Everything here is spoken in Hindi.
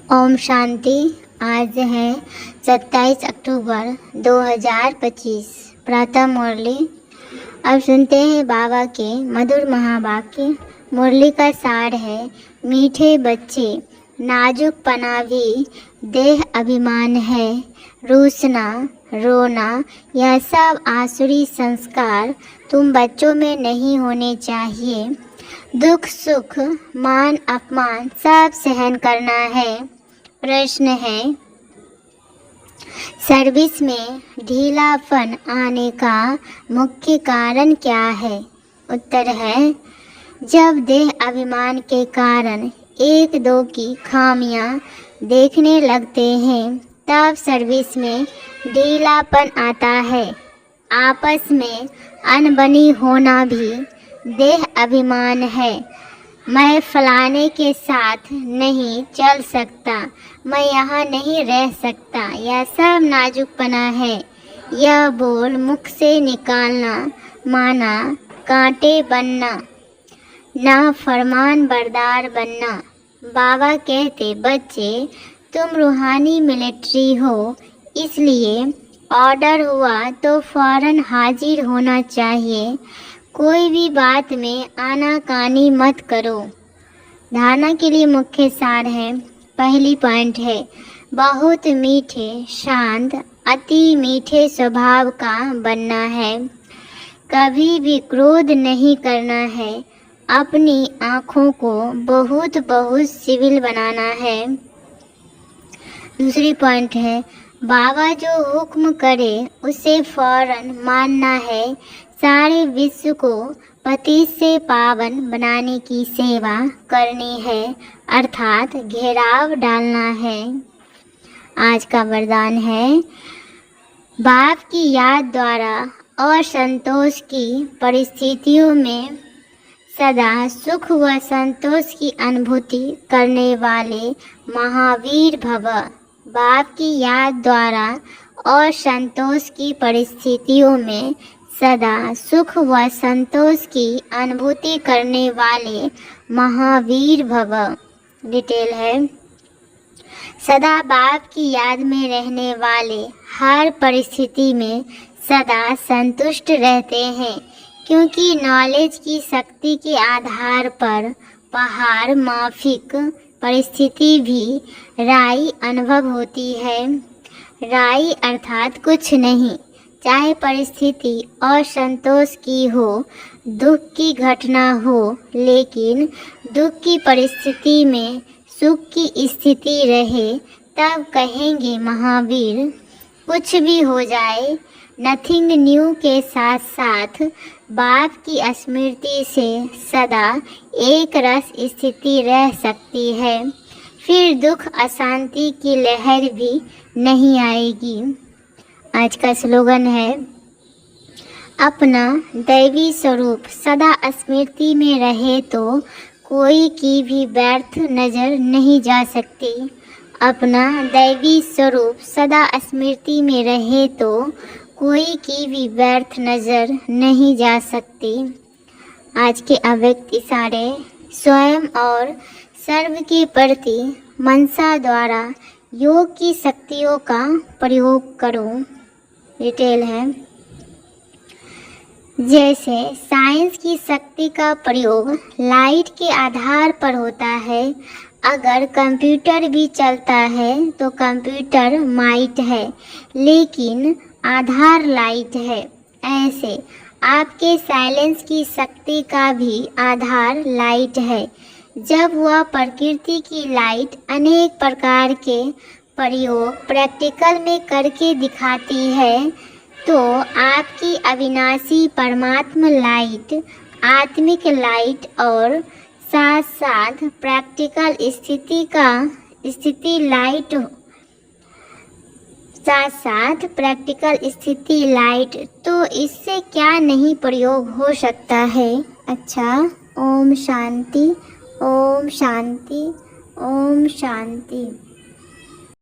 ओम शांति। आज है 27 अक्टूबर 2025। प्रातः मुरली। अब सुनते हैं बाबा के मधुर महावाक्य। मुरली का सार है, मीठे बच्चे, नाजुक पना भी देह अभिमान है। रूसना, रोना, यह सब आसुरी संस्कार तुम बच्चों में नहीं होने चाहिए। दुख सुख मान अपमान सब सहन करना है। प्रश्न है, सर्विस में ढीलापन आने का मुख्य कारण क्या है? उत्तर है, जब देह अभिमान के कारण एक दो की खामियां देखने लगते हैं तब सर्विस में ढीलापन आता है। आपस में अनबनी होना भी देह अभिमान है। मैं फलाने के साथ नहीं चल सकता, मैं यहाँ नहीं रह सकता, यह सब नाजुकपना है। यह बोल मुख से निकालना माना कांटे बनना, ना फरमान बरदार बनना। बाबा कहते, बच्चे तुम रूहानी मिलिट्री हो, इसलिए ऑर्डर हुआ तो फौरन हाजिर होना चाहिए। कोई भी बात में आनाकानी मत करो। धारणा के लिए मुख्य सार है। पहली पॉइंट है, बहुत मीठे शांत अति मीठे स्वभाव का बनना है। कभी भी क्रोध नहीं करना है। अपनी आँखों को बहुत बहुत सिविल बनाना है। दूसरी पॉइंट है, बाबा जो हुक्म करे उसे फौरन मानना है। सारे विश्व को पति से पावन बनाने की सेवा करनी है, अर्थात घेराव डालना है। आज का वरदान है, बाप की याद द्वारा और संतोष की परिस्थितियों में सदा सुख व संतोष की अनुभूति करने वाले महावीर भव। बाप की याद द्वारा और संतोष की परिस्थितियों में सदा सुख व संतोष की अनुभूति करने वाले महावीर भव। डिटेल है, सदा बाप की याद में रहने वाले हर परिस्थिति में सदा संतुष्ट रहते हैं, क्योंकि नॉलेज की शक्ति के आधार पर पहाड़ माफिक परिस्थिति भी राई अनुभव होती है। राई अर्थात कुछ नहीं, चाहे परिस्थिति असंतोष की हो, दुख की घटना हो, लेकिन दुख की परिस्थिति में सुख की स्थिति रहे तब कहेंगे महावीर। कुछ भी हो जाए, नथिंग न्यू के साथ साथ बाप की स्मृति से सदा एक रस स्थिति रह सकती है। फिर दुख अशांति की लहर भी नहीं आएगी। आज का स्लोगन है, अपना दैवी स्वरूप सदा स्मृति में रहे तो कोई की भी व्यर्थ नज़र नहीं जा सकती। अपना दैवी स्वरूप सदा स्मृति में रहे तो कोई की भी व्यर्थ नज़र नहीं जा सकती। आज के अव्यक्त इशारे, स्वयं और सर्व के प्रति मनसा द्वारा योग की शक्तियों का प्रयोग करो। डिटेल है, जैसे साइंस की शक्ति का प्रयोग लाइट के आधार पर होता है। अगर कंप्यूटर भी चलता है तो कंप्यूटर माइट है, लेकिन आधार लाइट है। ऐसे आपके साइलेंस की शक्ति का भी आधार लाइट है। जब वह प्रकृति की लाइट अनेक प्रकार के प्रयोग प्रैक्टिकल में करके दिखाती है, तो आपकी अविनाशी परमात्मा लाइट, आत्मिक लाइट और साथ साथ प्रैक्टिकल स्थिति लाइट, तो इससे क्या नहीं प्रयोग हो सकता है। अच्छा, ओम शांति, ओम शांति, ओम शांति।